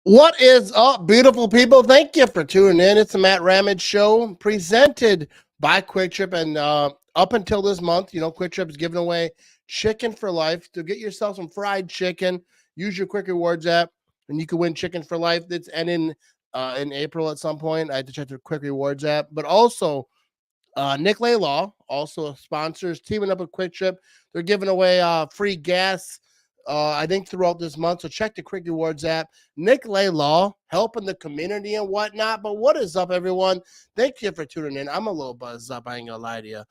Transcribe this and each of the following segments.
What is up, beautiful people? Thank you for tuning in. It's the Matt Ramage Show presented by Quick Trip. And up until this month, Quick Trip is giving away chicken for life. To get yourself some fried chicken, use your Quick Rewards app, and you can win chicken for life. That's ending in April at some point. I had to check the Quick Rewards app. But also, Nick Law, also sponsors, teaming up with Quick Trip. They're giving away free gas, I think, throughout this month. So check the Quick Rewards app. Nick Law, helping the community and whatnot. But what is up, everyone? Thank you for tuning in. I'm a little buzzed up. I ain't gonna lie to you.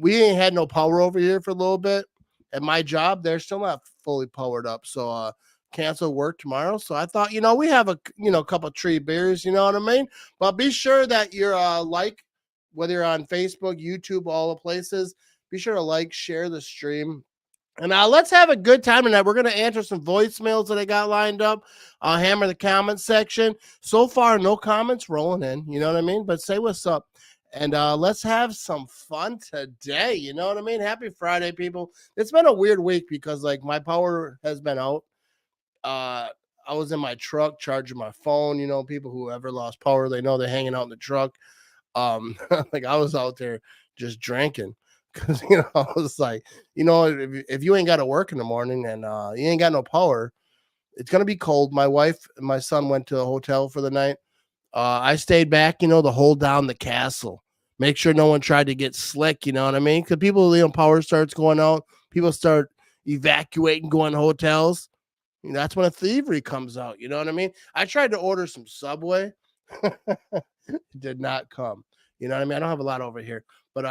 We ain't had no power over here for a little bit. At my job, they're still not fully powered up. So cancel work tomorrow. So I thought, we have a couple of tree beers, you know what I mean? But be sure that you're whether you're on Facebook, YouTube, all the places, be sure to share the stream. And let's have a good time tonight. We're going to answer some voicemails that I got lined up. Hammer the comments section. So far, no comments rolling in. You know what I mean? But say what's up. And let's have some fun today. You know what I mean? Happy Friday, people. It's been a weird week because, my power has been out. I was in my truck charging my phone. People who ever lost power, they know they're hanging out in the truck. I was out there just drinking because I was like, if you ain't got to work in the morning and you ain't got no power, it's gonna be cold. My wife and my son went to a hotel for the night. I stayed back, to hold down the castle, make sure no one tried to get slick. You know what I mean? Because people, power starts going out, people start evacuating, going to hotels. That's when a thievery comes out. You know what I mean? I tried to order some Subway. Did not come. You know what I mean? I don't have a lot over here, but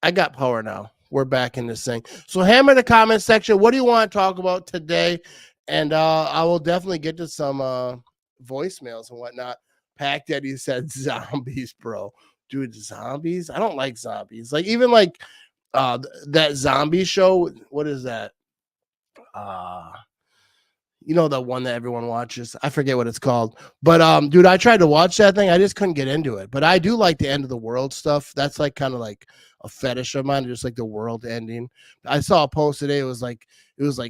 I got power now. We're back in this thing. So hammer in the comment section. What do you want to talk about today? And I will definitely get to some voicemails and whatnot. Pack Daddy said zombies, bro. Dude, zombies? I don't like zombies. Even that zombie show. What is that? The one that everyone watches. I forget what it's called. But dude, I tried to watch that thing. I just couldn't get into it. But I do like the end of the world stuff. That's kind of like a fetish of mine, just like the world ending. I saw a post today. It was like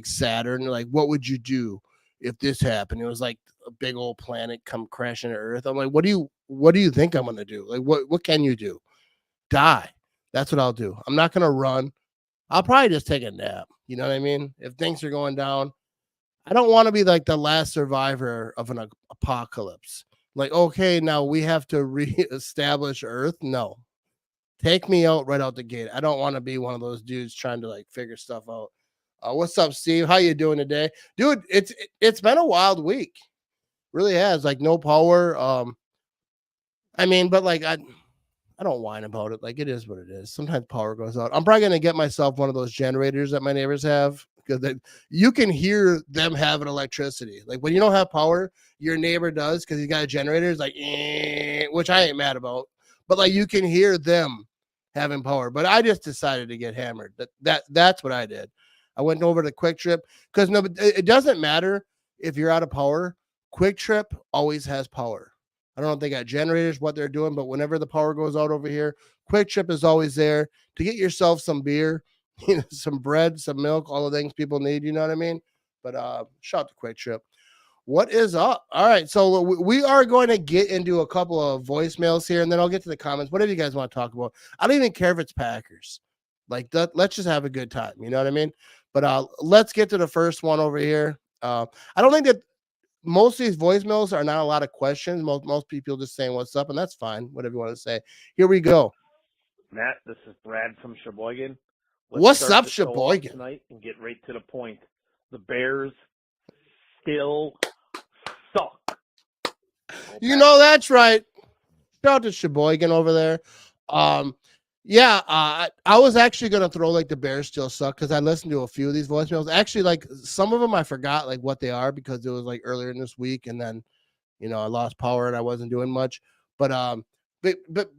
Saturn. Like, what would you do if this happened? It was like a big old planet come crashing to Earth. I'm like, what do you think I'm gonna do? Like, what can you do? Die. That's what I'll do. I'm not gonna run. I'll probably just take a nap. You know what I mean? If things are going down, I don't want to be like the last survivor of an apocalypse. Like, okay, now we have to reestablish Earth. No, take me out right out the gate. I don't want to be one of those dudes trying to figure stuff out. What's up, Steve? How you doing today, dude? It's been a wild week. Really has. No power. I mean, but I don't whine about it. It is what it is. Sometimes power goes out. I'm probably gonna get myself one of those generators that my neighbors have because you can hear them having electricity. When you don't have power, your neighbor does because he's got a generator. It's which I ain't mad about. But you can hear them having power. But I just decided to get hammered. That's what I did. I went over to Quick Trip because it doesn't matter if you're out of power. Quick Trip always has power. I don't know if they got generators, what they're doing, but whenever the power goes out over here, Quick Trip is always there to get yourself some beer, some bread, some milk, all the things people need. You know what I mean? But shout out to Quick Trip. What is up? All right, so we are going to get into a couple of voicemails here, and then I'll get to the comments. Whatever you guys want to talk about. I don't even care if it's Packers. Let's just have a good time. You know what I mean? But let's get to the first one over here. I don't think that most of these voicemails are not a lot of questions. Most people just saying what's up, and that's fine. Whatever you want to say. Here we go. Matt, this is Brad from Sheboygan. What's up, Sheboygan? Tonight and get right to the point. The Bears still suck. That's right. Shout out to Sheboygan over there. I was actually gonna throw the Bears still suck because I listened to a few of these voicemails. Actually, some of them I forgot what they are because it was earlier in this week, and then I lost power and I wasn't doing much. But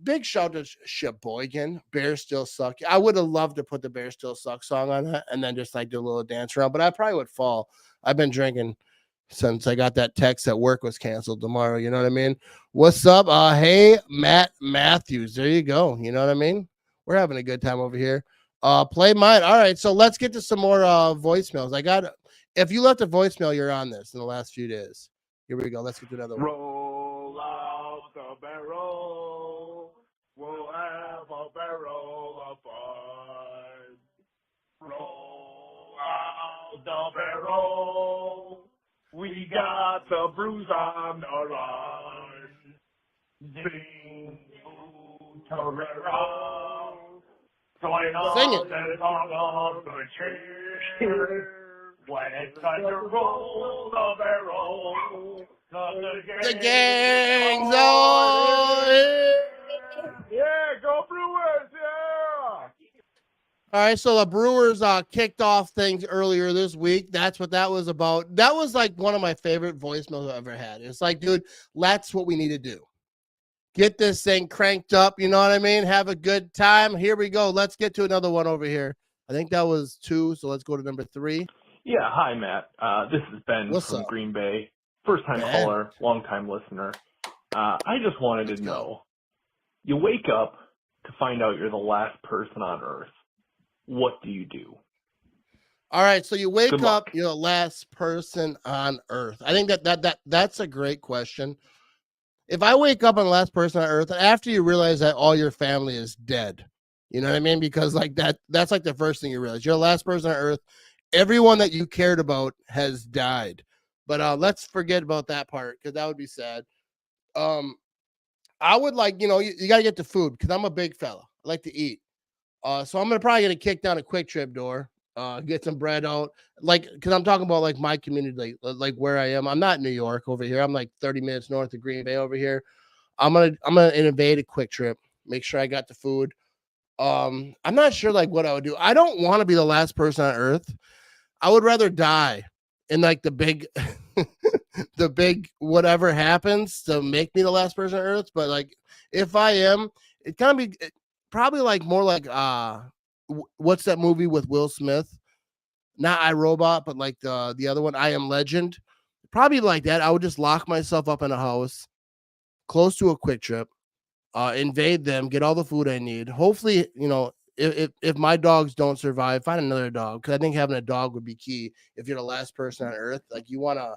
big shout out to Sheboygan. Bears still suck. I would have loved to put the Bears still suck song on that and then just do a little dance around, but I probably would fall. I've been drinking since I got that text that work was canceled tomorrow. You know what I mean? What's up? Hey, Matt Matthews. There you go. You know what I mean? We're having a good time over here. Play mine. All right, so let's get to some more voicemails. I got If you left a voicemail, you're on this in the last few days. Here we go. Let's get to another one. Roll out the barrel. We'll have a barrel of fun. Roll out the barrel. We got the brews on the run. Sing Torero. Join us Sing it. and on the cheer. When it's time to roll the barrel, The gang's on. Yeah, go Brewers, yeah! All right, so the Brewers kicked off things earlier this week. That's what that was about. That was like one of my favorite voicemails I've ever had. It's like, dude, that's what we need to do. Get this thing cranked up, you know what I mean? Have a good time. Here we go. Let's get to another one over here. I think that was 2, so let's go to number 3. Yeah, hi, Matt. This is Ben What's from up? Green Bay. First-time Ben. caller, long-time listener. I just wanted to know, you wake up to find out you're the last person on Earth. What do you do? All right, so you wake Good up, luck. you're the last person on Earth. I think that's a great question. If I wake up on the last person on Earth, after you realize that all your family is dead, you know what I mean? Because like that's like the first thing you realize. You're the last person on Earth. Everyone that you cared about has died. But let's forget about that part because that would be sad. I would like, you got to get the food because I'm a big fella. I like to eat. So I'm gonna probably get a kick down a Quick Trip door, get some bread out, like because I'm talking about like my community, like where I am. I'm not in New York over here. I'm like 30 minutes north of Green Bay over here. I'm gonna invade a Quick Trip, make sure I got the food. I'm not sure like what I would do. I don't want to be the last person on Earth. I would rather die in like the big, the big whatever happens to make me the last person on Earth. But like if I am, it kind of be. Probably like more like what's that movie with Will Smith? Not iRobot, but like the other one, I Am Legend. Probably like that. I would just lock myself up in a house close to a Quick Trip, invade them, get all the food I need. Hopefully, if my dogs don't survive, find another dog because I think having a dog would be key. If you're the last person on Earth, like you want to,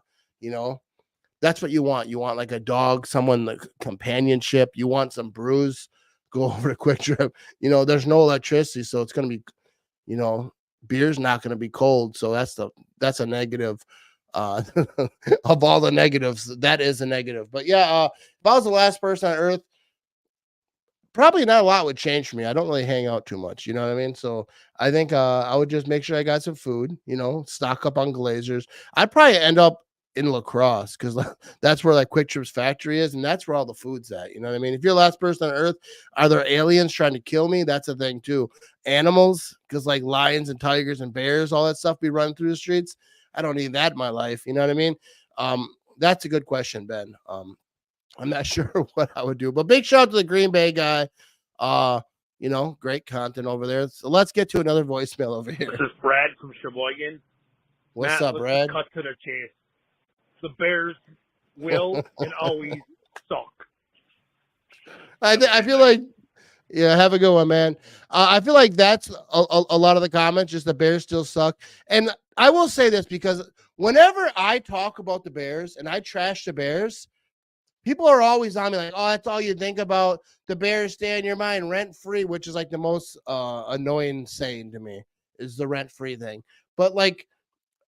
that's what you want. You want like a dog, someone like companionship. You want some brews. Go over to Quick Trip. There's no electricity, so it's gonna be, beer's not gonna be cold. So that's a negative. Of all the negatives, that is a negative. But yeah, if I was the last person on Earth, probably not a lot would change for me. I don't really hang out too much, you know what I mean? So I think I would just make sure I got some food, stock up on Glazers. I'd probably end up in La Crosse because that's where like Quick Trip's factory is, and that's where all the food's at. You know what I mean? If you're the last person on Earth, are there aliens trying to kill me? That's a thing too. Animals, because like lions and tigers and bears, all that stuff be running through the streets. I don't need that in my life. You know what I mean? That's a good question, Ben. I'm not sure what I would do, but big shout out to the Green Bay guy. Great content over there. So let's get to another voicemail over here. This is Brad from Sheboygan. What's Matt, up, let's Brad? cut to the chase. The Bears will and always suck. I feel like, yeah, have a good one, man. I feel like that's a lot of the comments, just the Bears still suck. And I will say this because whenever I talk about the Bears and I trash the Bears, people are always on me like, oh, that's all you think about. The Bears stay in your mind rent-free, which is like the most annoying saying to me is the rent-free thing. But like,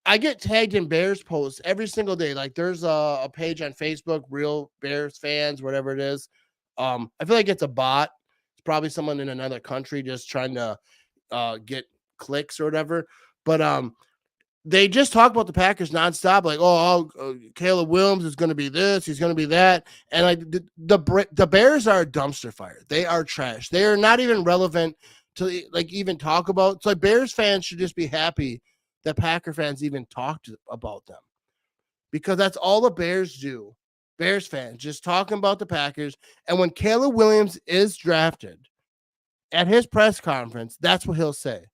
I get tagged in Bears posts every single day. Like there's a page on Facebook, Real Bears Fans, whatever it is. I feel like it's a bot. It's probably someone in another country just trying to get clicks or whatever. But they just talk about the Packers nonstop. Like, Caleb Williams is going to be this, he's going to be that, and like the Bears are a dumpster fire. They are trash. They are not even relevant to like even talk about. So like, Bears fans should just be happy that Packer fans even talked about them because that's all the Bears do. Bears fans just talking about the Packers. And when Caleb Williams is drafted at his press conference, that's what he'll say.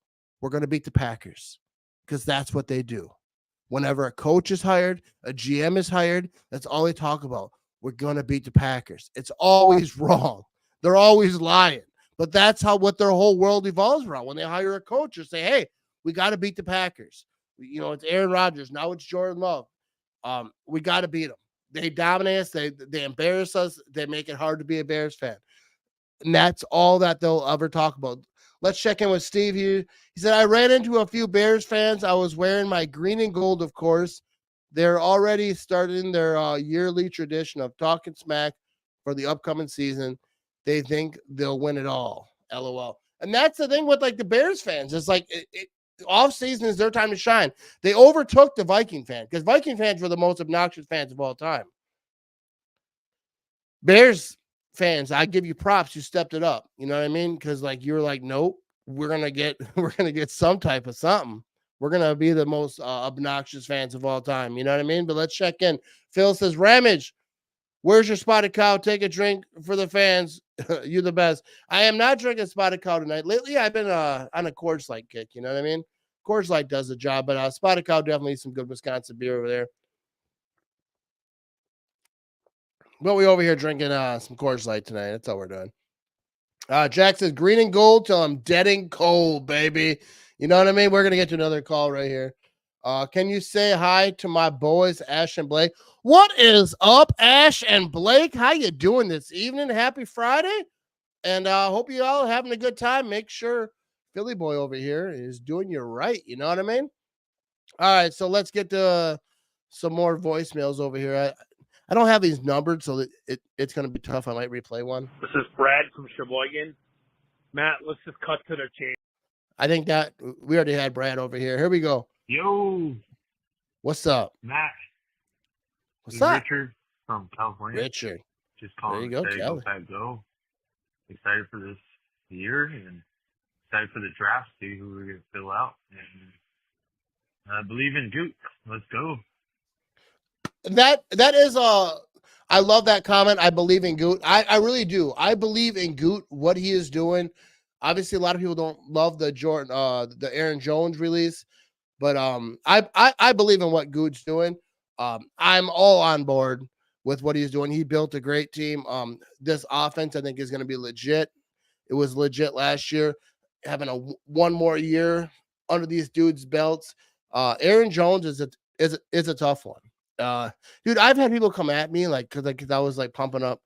We're going to beat the Packers because that's what they do. Whenever a coach is hired, a GM is hired, that's all they talk about. We're going to beat the Packers. It's always wrong. They're always lying. But that's what their whole world evolves around. When they hire a coach, they say, hey, we got to beat the Packers. It's Aaron Rodgers. Now it's Jordan Love. We got to beat them. They dominate us. They embarrass us. They make it hard to be a Bears fan. And that's all that they'll ever talk about. Let's check in with Steve here. He said, I ran into a few Bears fans. I was wearing my green and gold, of course. They're already starting their yearly tradition of talking smack for the upcoming season. They think they'll win it all. LOL. And that's the thing with like the Bears fans. It's like off season is their time to shine. They overtook the Viking fans because Viking fans were the most obnoxious fans of all time. Bears fans, I give you props. You stepped it up. You know what I mean? Because like you were like, nope, we're gonna get some type of something. We're gonna be the most obnoxious fans of all time. You know what I mean? But let's check in. Phil says, Ramage, where's your spotted cow? Take a drink for the fans. You the best. I am not drinking spotted cow tonight. Lately, I've been on a Coors Light kick. You know what I mean? Coors Light does the job, but spotted cow definitely some good Wisconsin beer over there. But we over here drinking some Coors Light tonight. That's all we're doing. Jack says green and gold till I'm dead and cold, baby. You know what I mean? We're gonna get to another call right here. Can you say hi to my boys, Ash and Blake? What is up, Ash and Blake? How you doing this evening? Happy Friday, and hope you all are having a good time. Make sure Philly boy over here is doing you right. You know what I mean? All right, so let's get to some more voicemails over here. I don't have these numbered, so it's going to be tough. I might replay one. This is Brad from Sheboygan. Matt, let's just cut to the chase. I think that we already had Brad over here. Here we go. Yo. What's up? Matt. What's up? Richard from California. Richard. Just calling there you to say go, go Pack Go. Excited for this year and excited for the draft, see who we're going to fill out. And I believe in Goot. Let's go. That is I love that comment. I believe in Goot. I really do. I believe in Goot, what he is doing. Obviously, a lot of people don't love the Aaron Jones release, but I believe in what Goot's doing. I'm all on board with what he's doing. He built a great team. This offense, I think, is going to be legit. It was legit last year. Having one more year under these dudes' belts. Aaron Jones is a tough one. Dude, I've had people come at me because I was like pumping up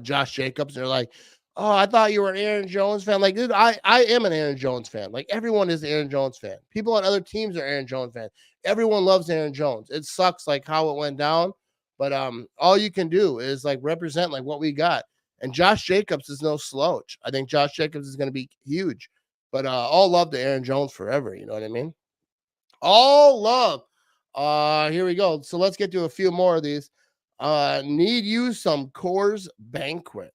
Josh Jacobs, and they're like, oh, I thought you were an Aaron Jones fan. Like, dude, I am an Aaron Jones fan. Like, everyone is an Aaron Jones fan. People on other teams are Aaron Jones fans. Everyone loves Aaron Jones. It sucks like how it went down, but all you can do is like represent like what we got. And Josh Jacobs is no slouch. I think Josh Jacobs is going to be huge. But all love to Aaron Jones forever. You know what I mean? All love. Here we go. So let's get to a few more of these. Need you some Coors Banquet.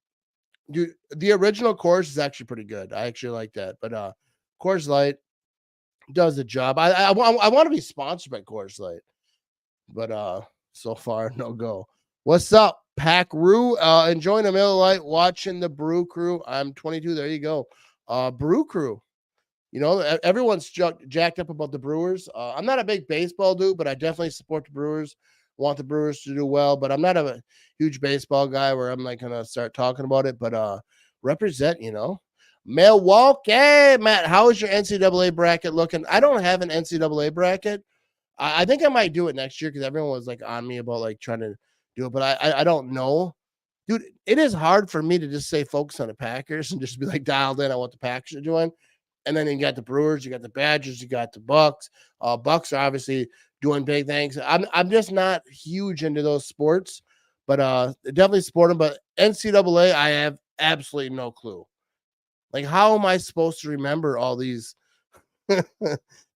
Dude, the original Coors is actually pretty good. I actually like that. But Coors Light does the job. I want to be sponsored by Coors Light. But so far, no go. What's up, Pack Roo? Enjoying the Miller Lite, watching the Brew Crew. I'm 22. There you go. Brew Crew. You know, everyone's jacked up about the Brewers. I'm not a big baseball dude, but I definitely support the Brewers. Want the Brewers to do well, but I'm not a huge baseball guy where I'm like going to start talking about it. But represent, you know. Milwaukee, Matt, how is your NCAA bracket looking? I don't have an NCAA bracket. I think I might do it next year because everyone was like on me about like trying to do it, but I don't know. Dude, it is hard for me to just say focus on the Packers and just be like dialed in on what the Packers are doing. And then you got the Brewers, you got the Badgers, you got the Bucks. Bucks are obviously doing big things. I'm just not huge into those sports, but definitely support them. But NCAA, I have absolutely no clue. Like, how am I supposed to remember all these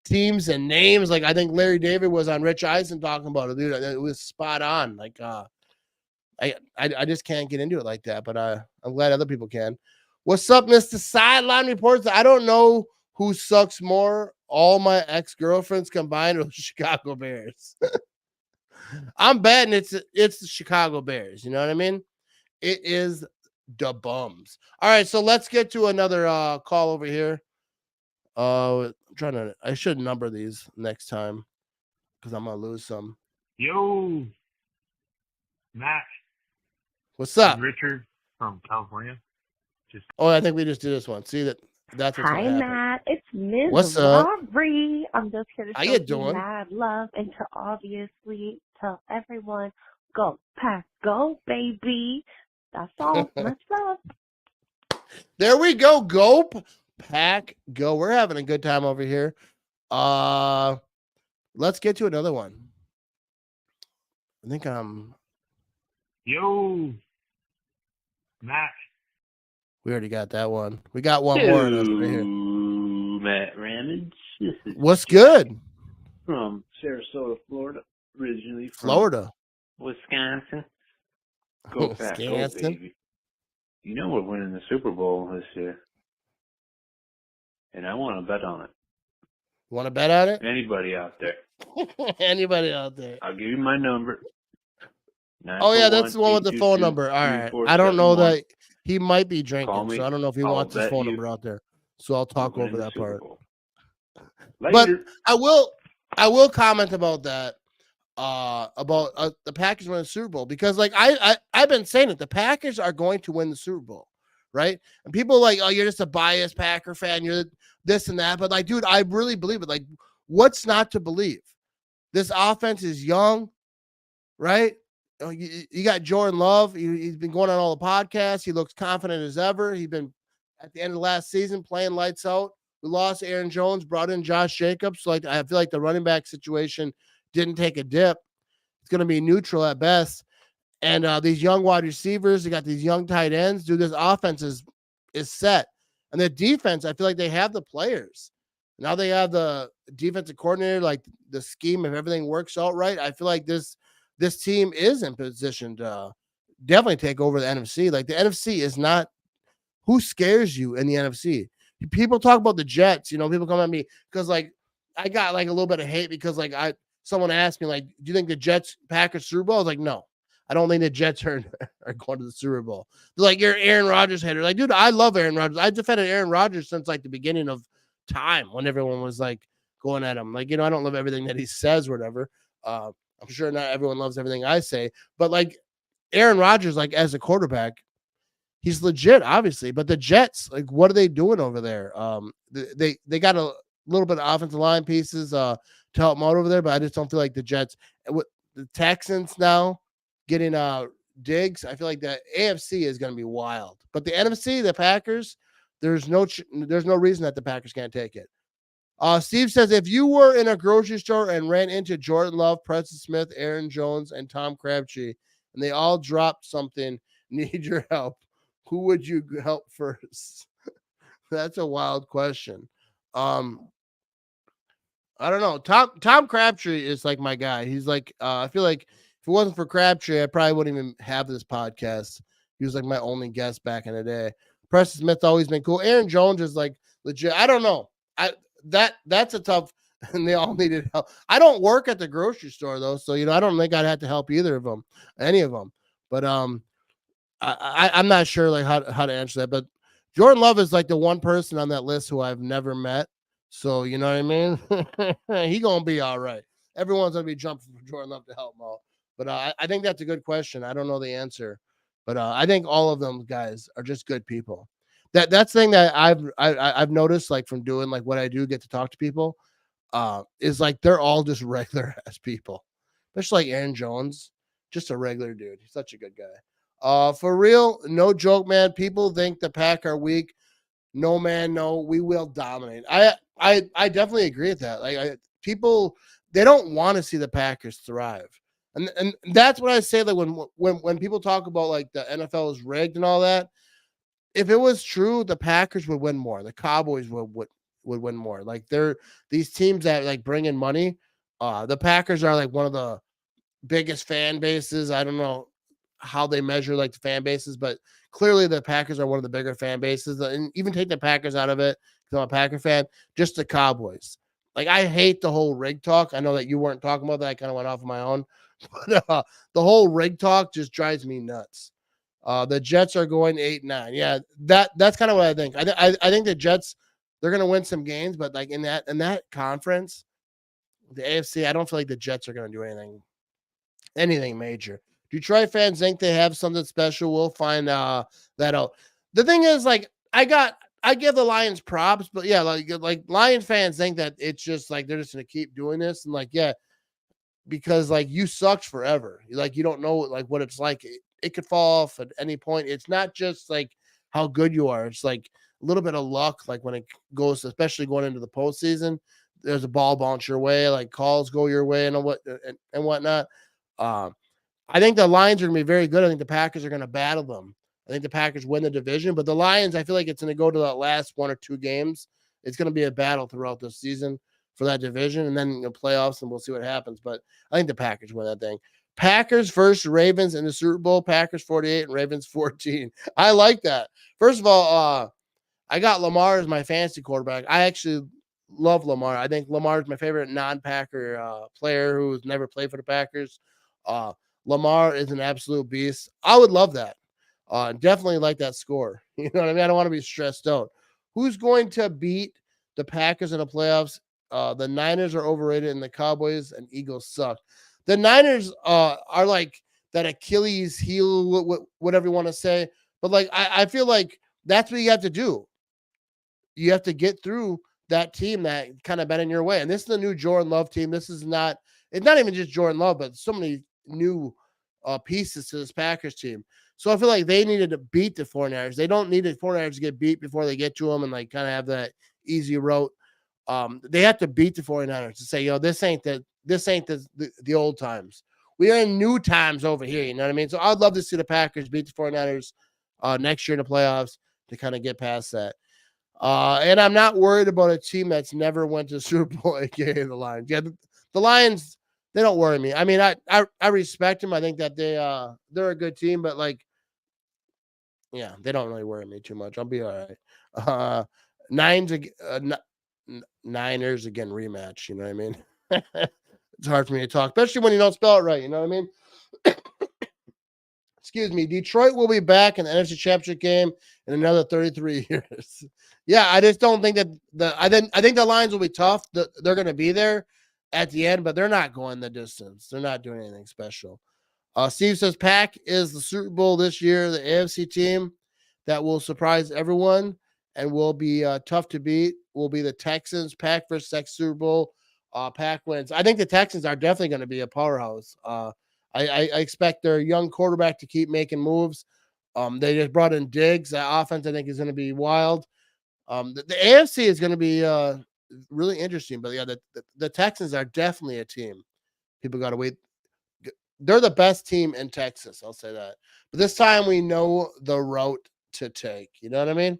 teams and names? Like, I think Larry David was on Rich Eisen talking about it, dude. It was spot on. Like, I just can't get into it like that. But I'm glad other people can. What's up, Mr. Sideline Reports? I don't know who sucks more, all my ex-girlfriends combined or the Chicago Bears. I'm betting it's the Chicago Bears. You know what I mean? It is the bums. All right, so let's get to another call over here. I should number these next time because I'm going to lose some. Yo. Matt. What's up? Richard from California. I think we just did this one. See that That's what's Hi, gonna happen. Matt. It's Ms. What's up? Rory. I'm just here to How show you you doing? mad love and to obviously tell everyone, go, Pack, go, baby. That's all. Much love. There we go. Go, Pack, go. We're having a good time over here. Let's get to another one. I think Yo, Matt. we already got that one. We got one more of us right here. Matt Ramage. This is What's good? from Sarasota, Florida. Originally from Florida. Wisconsin. Go Pack, go, Wisconsin. baby. You know we're winning the Super Bowl this year. And I want to bet on it. Want to bet on it? Anybody out there? Anybody out there? I'll give you my number. Oh yeah, that's the one with the phone number. All right. I don't know that he might be Call drinking, me. so I don't know if he I'll wants his bet phone you number out there. So I'll talk We're over winning the that Super part. Bowl. But Later. I will comment about that. About the Packers winning the Super Bowl, because like I've been saying it, the Packers are going to win the Super Bowl, right? And people are like, oh, you're just a biased Packer fan, you're this and that, but like, dude, I really believe it. Like, what's not to believe? This offense is young, right? You got Jordan Love. He's been going on all the podcasts. He looks confident as ever. He's been at the end of last season playing lights out. We lost Aaron Jones, brought in Josh Jacobs. So like, I feel like the running back situation didn't take a dip. It's going to be neutral at best. And these young wide receivers, they got these young tight ends. Dude, this offense is set. And the defense, I feel like they have the players. Now they have the defensive coordinator, like the scheme, if everything works out right. I feel like this team is in position to definitely take over the NFC. Like the NFC is not – who scares you in the NFC? People talk about the Jets. You know, people come at me because, like, I got, like, a little bit of hate because, like, someone asked me, like, do you think the Jets Packers Super Bowl? I was like, no. I don't think the Jets are going to the Super Bowl. They're like, you're an Aaron Rodgers hater. Like, dude, I love Aaron Rodgers. I defended Aaron Rodgers since, like, the beginning of time when everyone was, like, going at him. Like, you know, I don't love everything that he says or whatever. I'm sure not everyone loves everything I say. But, like, Aaron Rodgers, like, as a quarterback, he's legit, obviously. But the Jets, like, what are they doing over there? They got a little bit of offensive line pieces to help them out over there, but I just don't feel like the Jets. With the Texans now getting Diggs, I feel like the AFC is going to be wild. But the NFC, the Packers, there's no reason that the Packers can't take it. Steve says, if you were in a grocery store and ran into Jordan Love, Preston Smith, Aaron Jones, and Tom Crabtree, and they all dropped something, need your help, who would you help first? That's a wild question. I don't know. Tom Crabtree is like my guy. He's like, I feel like if it wasn't for Crabtree, I probably wouldn't even have this podcast. He was like my only guest back in the day. Preston Smith's always been cool. Aaron Jones is like legit. I don't know. That's a tough, and they all needed help. I don't work at the grocery store though, so you know I don't think I'd have to help either of them, any of them. But I'm not sure like how to answer that. But Jordan Love is like the one person on that list who I've never met. So you know what I mean? He gonna be all right. Everyone's gonna be jumping for Jordan Love to help him out. But I think that's a good question. I don't know the answer, but I think all of them guys are just good people. That's the thing that I've noticed, like from doing like what I do, get to talk to people, is like they're all just regular ass people. Especially like Aaron Jones, just a regular dude. He's such a good guy. For real, no joke, man. People think the Pack are weak. No, man, no. We will dominate. I definitely agree with that. Like people, they don't want to see the Packers thrive. And that's what I say. Like when people talk about like the NFL is rigged and all that, if it was true, the Packers would win more. The Cowboys would win more. Like they're these teams that like bring in money. The Packers are like one of the biggest fan bases. I don't know how they measure like the fan bases, but clearly the Packers are one of the bigger fan bases. And even take the Packers out of it, because I'm a Packer fan, just the Cowboys. Like I hate the whole rig talk. I know that you weren't talking about that. I kind of went off on my own. But the whole rig talk just drives me nuts. The Jets are going 8-9. Yeah, that's kind of what I think. I think the Jets, they're gonna win some games, but like in that conference, the AFC, I don't feel like the Jets are gonna do anything major. Detroit fans think they have something special. We'll find that out. The thing is, like, I got I give the Lions props, but yeah, like Lion fans think that it's just like they're just gonna keep doing this, and like yeah, because like you sucked forever. Like you don't know like what it's like. It could fall off at any point. It's not just like how good you are. It's like a little bit of luck. Like when it goes, especially going into the postseason, there's a ball bounce your way, like calls go your way and whatnot. Um, I think the Lions are going to be very good. I think the Packers are going to battle them. I think the Packers win the division, but the Lions, I feel like it's going to go to that last 1 or 2 games. It's going to be a battle throughout the season for that division, and then the playoffs, and we'll see what happens. But I think the Packers win that thing. Packers versus Ravens in the Super Bowl. Packers 48 and Ravens 14. I like that. First of all, I got Lamar as my fantasy quarterback. I actually love Lamar. I think Lamar is my favorite non-Packer player who's never played for the Packers. Lamar is an absolute beast. I would love that. Definitely like that score. You know what I mean? I don't want to be stressed out. Who's going to beat the Packers in the playoffs? The Niners are overrated, and the Cowboys and Eagles suck. The Niners are like that Achilles heel, whatever you want to say. But like, I feel like that's what you have to do. You have to get through that team that kind of been in your way. And this is the new Jordan Love team. This is not, it's not even just Jordan Love, but so many new pieces to this Packers team. So I feel like they needed to beat the 49ers. They don't need the 49ers to get beat before they get to them and like kind of have that easy route. They have to beat the 49ers to say, yo, this ain't the old times. We are in new times over here. You know what I mean? So I'd love to see the Packers beat the 49ers next year in the playoffs to kind of get past that. And I'm not worried about a team that's never went to Super Bowl, aka the Lions. Yeah, the Lions, they don't worry me. I mean, I respect them. I think that they're a good team, but like, yeah, they don't really worry me too much. I'll be all right. Niners again rematch. You know what I mean? It's hard for me to talk, especially when you don't spell it right. You know what I mean? Excuse me. Detroit will be back in the NFC Championship game in another 33 years. Yeah, I just don't think that I think the Lions will be tough. They're going to be there at the end, but they're not going the distance. They're not doing anything special. Steve says Pack is the Super Bowl this year, the AFC team that will surprise everyone and will be tough to beat will be the Texans. Pack versus Texans Super Bowl. Pack wins. I think the Texans are definitely going to be a powerhouse. I expect their young quarterback to keep making moves. They just brought in Diggs. That offense, I think, is going to be wild. The AFC is going to be really interesting. But yeah, the Texans are definitely a team. People got to wait. They're the best team in Texas. I'll say that. But this time we know the route to take. You know what I mean?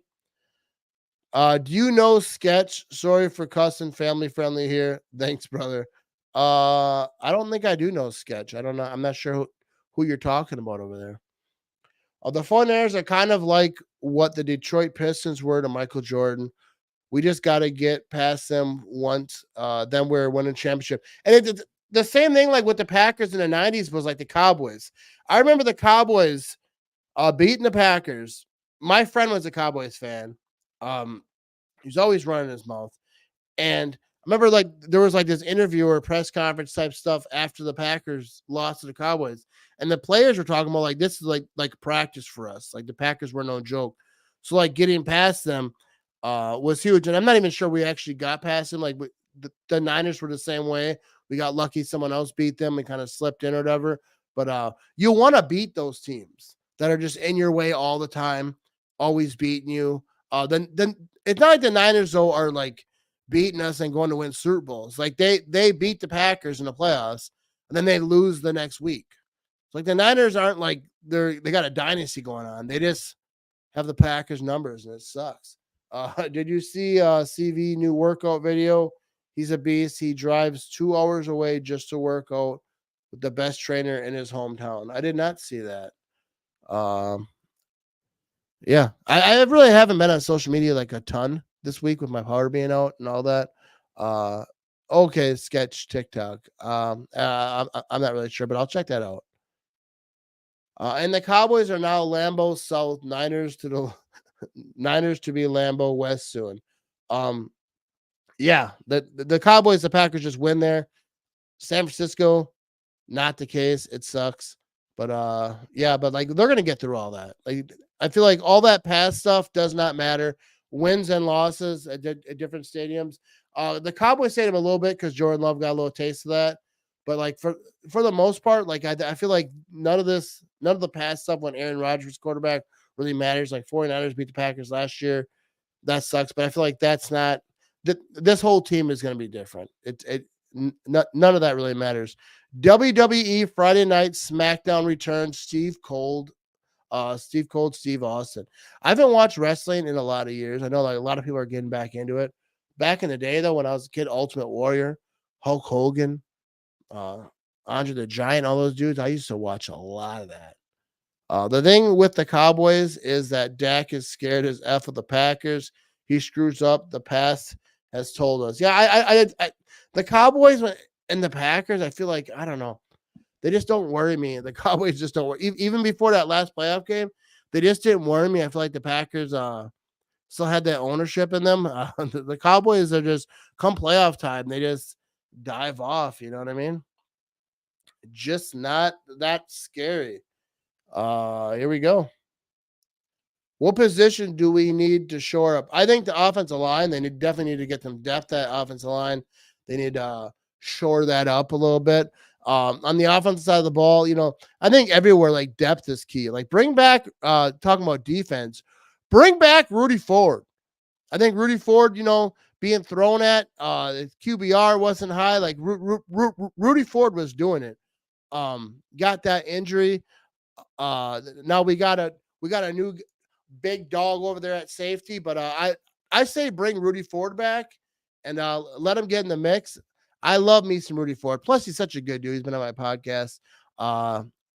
Do you know Sketch? Sorry for cussing, family friendly here. Thanks, brother. I don't think I do know Sketch. I don't know. I'm not sure who you're talking about over there. The 49ers are kind of like what the Detroit Pistons were to Michael Jordan. We just got to get past them once. Then we're winning championship. And the same thing like with the Packers in the 90s was like the Cowboys. I remember the Cowboys beating the Packers. My friend was a Cowboys fan. He's always running his mouth. And I remember like there was like this interview or press conference type stuff after the Packers lost to the Cowboys. And the players were talking about like this is like practice for us. Like the Packers were no joke. So like getting past them was huge. And I'm not even sure we actually got past them. Like the Niners were the same way. We got lucky someone else beat them and kind of slipped in or whatever. But you want to beat those teams that are just in your way all the time, always beating you. Then it's not like the Niners though are like beating us and going to win Super Bowls. Like they beat the Packers in the playoffs and then they lose the next week. It's like the Niners aren't like they got a dynasty going on. They just have the Packers numbers and it sucks. Did you see CV new workout video? He's a beast. He drives 2 hours away just to work out with the best trainer in his hometown. I did not see that. Yeah, I really haven't been on social media like a ton this week with my power being out and all that. Okay, Sketch TikTok. I'm not really sure, but I'll check that out. And the Cowboys are now Lambeau South, Niners to be Lambeau West soon. Yeah, the Cowboys, the Packers just win there. San Francisco, not the case. It sucks. But yeah, but like they're gonna get through all that. Like I feel like all that past stuff does not matter. wins and losses at different stadiums. The Cowboys stadium a little bit because Jordan Love got a little taste of that. But like for the most part, like I feel like none of the past stuff when Aaron Rodgers was quarterback really matters. Like 49ers beat the Packers last year. That sucks. But I feel like that's not this whole team is going to be different. None of that really matters. WWE Friday Night SmackDown returns. Steve Cold, Steve Austin. I haven't watched wrestling in a lot of years. I know like a lot of people are getting back into it. Back in the day, though, when I was a kid, Ultimate Warrior, Hulk Hogan, Andre the Giant, all those dudes, I used to watch a lot of that. The thing with the Cowboys is that Dak is scared as F of the Packers. He screws up. The past has told us. Yeah, I the Cowboys and the Packers, I feel like, I don't know. They just don't worry me. The Cowboys just don't worry. Even before that last playoff game, they just didn't worry me. I feel like the Packers still had that ownership in them. The Cowboys are just, come playoff time, they just dive off. You know what I mean? Just not that scary. Here we go. What position do we need to shore up? I think the offensive line, they definitely need to get some depth at offensive line. They need to shore that up a little bit. On the offensive side of the ball, I think everywhere like depth is key. Like bring back, talking about defense, bring back Rudy Ford. I think Rudy Ford, being thrown at, QBR wasn't high. Like Rudy Ford was doing it. Got that injury. Now we got a new big dog over there at safety, but I say bring Rudy Ford back and let him get in the mix. I love me some Rudy Ford. Plus, he's such a good dude. He's been on my podcast.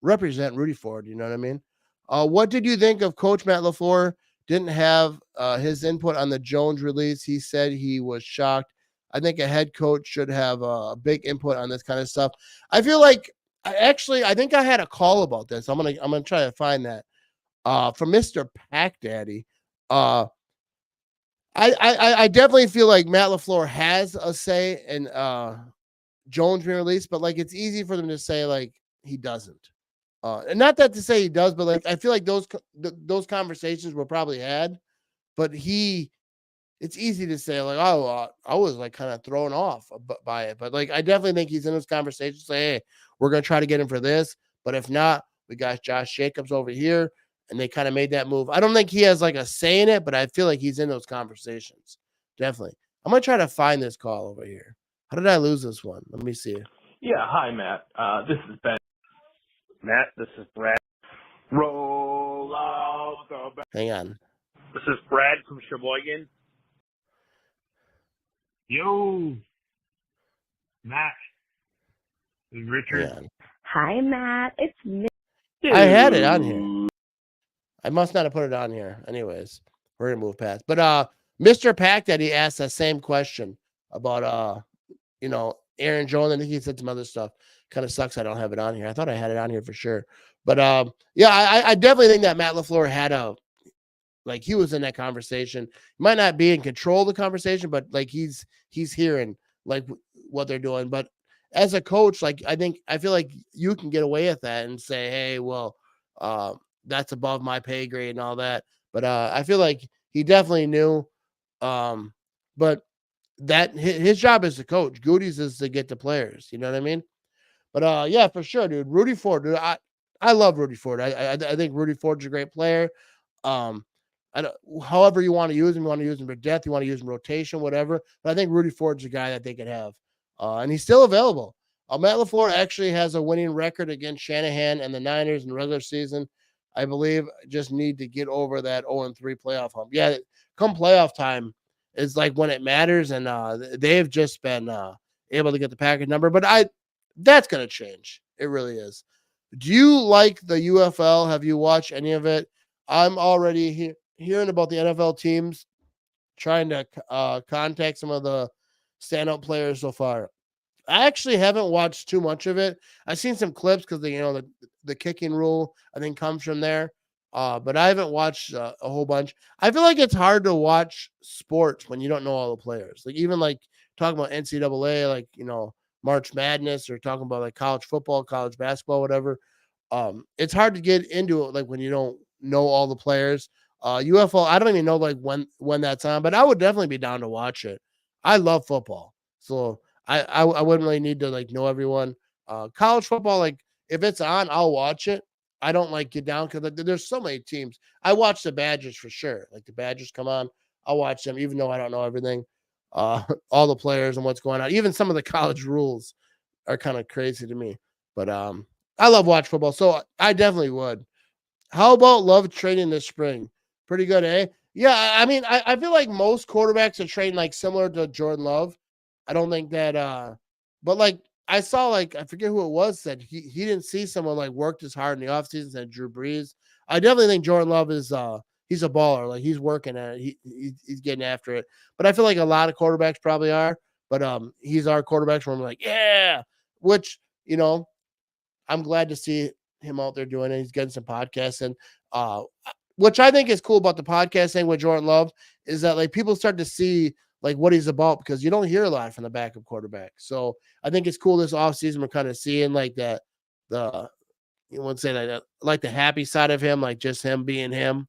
Represent Rudy Ford. You know what I mean? What did you think of Coach Matt LaFleur? Didn't have his input on the Jones release. He said he was shocked. I think a head coach should have a big input on this kind of stuff. I feel like I think I had a call about this. I'm gonna try to find that from Mr. Pack Daddy. I definitely feel like Matt LaFleur has a say in Jones being released, but like it's easy for them to say like he doesn't. And not that to say he does, but like I feel like those conversations were probably had, but it's easy to say like, oh, I was like kind of thrown off by it, but like I definitely think he's in those conversations. Say, hey, we're gonna try to get him for this, but if not, we got Josh Jacobs over here. And they kind of made that move. I don't think he has like a say in it, but I feel like he's in those conversations. Definitely. I'm going to try to find this call over here. How did I lose this one? Let me see. Yeah, hi, Matt. This is Ben. Matt, this is Brad. Roll out the Hang on. This is Brad from Sheboygan. Yo, Matt. This is Richard. Hang on. Hi, Matt. It's me. I had it on here. I must not have put it on here. Anyways, we're going to move past. But Mr. Pack Daddy asked that same question about, Aaron Jones. I think he said some other stuff. Kind of sucks I don't have it on here. I thought I had it on here for sure. But, yeah, I definitely think that Matt LaFleur had he was in that conversation. He might not be in control of the conversation, but, like, he's hearing, like, what they're doing. But as a coach, like, I feel like you can get away with that and say, hey, well, that's above my pay grade and all that. But I feel like he definitely knew. But that his job as a coach, Goody's is to get the players. You know what I mean? But yeah, for sure, dude. Rudy Ford, dude. I love Rudy Ford. I think Rudy Ford's a great player. However you want to use him for depth, you want to use him rotation, whatever. But I think Rudy Ford's a guy that they could have. And he's still available. Matt LaFleur actually has a winning record against Shanahan and the Niners in the regular season. I believe just need to get over that 0-3 playoff hump. Yeah, come playoff time is like when it matters, and they've just been able to get the Packers number. But that's going to change. It really is. Do you like the UFL? Have you watched any of it? I'm already hearing about the NFL teams trying to contact some of the stand-up players so far. I actually haven't watched too much of it. I've seen some clips because the kicking rule I think comes from there, but I haven't watched a whole bunch. I feel like it's hard to watch sports when you don't know all the players. Like even like talking about NCAA, like March Madness, or talking about like college football, college basketball, whatever. It's hard to get into it like when you don't know all the players. UFO, I don't even know like when that's on, but I would definitely be down to watch it. I love football, so I wouldn't really need to like know everyone. College football, like if it's on, I'll watch it. I don't like get down because there's so many teams. I watch the Badgers for sure. Like the Badgers come on, I'll watch them even though I don't know everything. All the players and what's going on. Even some of the college rules are kind of crazy to me. But I love watch football, so I definitely would. How about love training this spring? Pretty good, eh? Yeah, I mean, I feel like most quarterbacks are trained like similar to Jordan Love. I don't think that but like I saw like I forget who it was said he didn't see someone like worked as hard in the offseason as Drew Brees. I definitely think Jordan Love is he's a baller. Like he's working at it. He's getting after it. But I feel like a lot of quarterbacks probably are. But he's our quarterback where I'm like, yeah, which, you know, I'm glad to see him out there doing it. He's getting some podcasts and which I think is cool about the podcast thing with Jordan Love is that like people start to see like what he's about because you don't hear a lot from the backup quarterback. So I think it's cool this offseason we're kind of seeing like that you wouldn't say that like the happy side of him, like just him being him.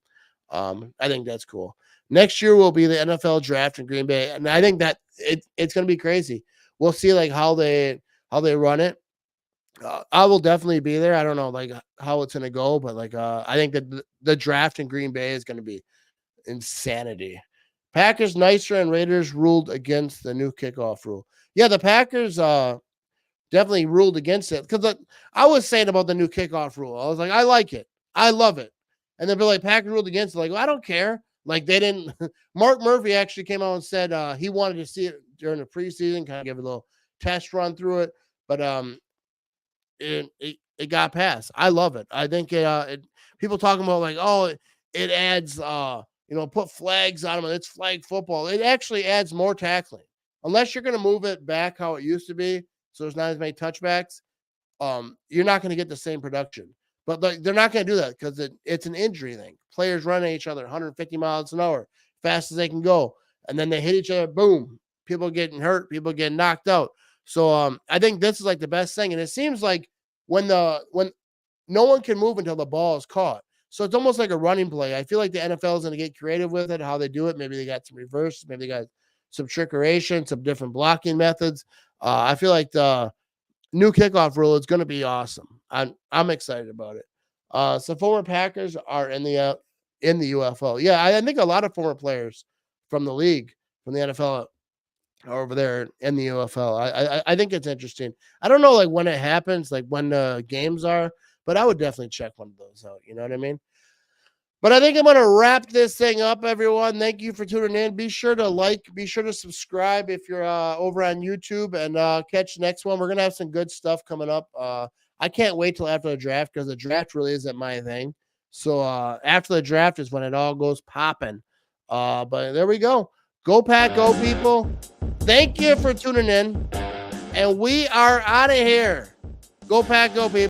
I think that's cool. Next year will be the NFL draft in Green Bay, and I think that it's going to be crazy. We'll see like how they run it. I will definitely be there. I don't know like how it's going to go, but like I think that the draft in Green Bay is going to be insanity. Packers nicer and Raiders ruled against the new kickoff rule. Yeah, the Packers definitely ruled against it because I was saying about the new kickoff rule. I was like, I like it. I love it. And they'll be like, Packers ruled against it. Like, well, I don't care. Like they didn't. Mark Murphy actually came out and said he wanted to see it during the preseason, kind of give a little test run through it. But it got passed. I love it. I think people talking about like, oh, it adds put flags on them. It's flag football. It actually adds more tackling. Unless you're going to move it back how it used to be, so there's not as many touchbacks, you're not going to get the same production. But like, they're not going to do that because it's an injury thing. Players run at each other 150 miles an hour, fast as they can go. And then they hit each other, boom. People getting hurt, people getting knocked out. So I think this is like the best thing. And it seems like when no one can move until the ball is caught. So it's almost like a running play. I feel like the NFL is going to get creative with it, how they do it. Maybe they got some reverses. Maybe they got some trickeration, some different blocking methods. I feel like the new kickoff rule is going to be awesome. I'm excited about it. So former Packers are in the UFO. Yeah, I think a lot of former players from the league, from the NFL, are over there in the UFL. I think it's interesting. I don't know like when it happens, like when the games are, but I would definitely check one of those out. You know what I mean? But I think I'm going to wrap this thing up, everyone. Thank you for tuning in. Be sure to like, be sure to subscribe if you're over on YouTube, and catch the next one. We're going to have some good stuff coming up. I can't wait till after the draft because the draft really isn't my thing. So after the draft is when it all goes popping. But there we go. Go Pack, go people. Thank you for tuning in. And we are out of here. Go Pack, go people.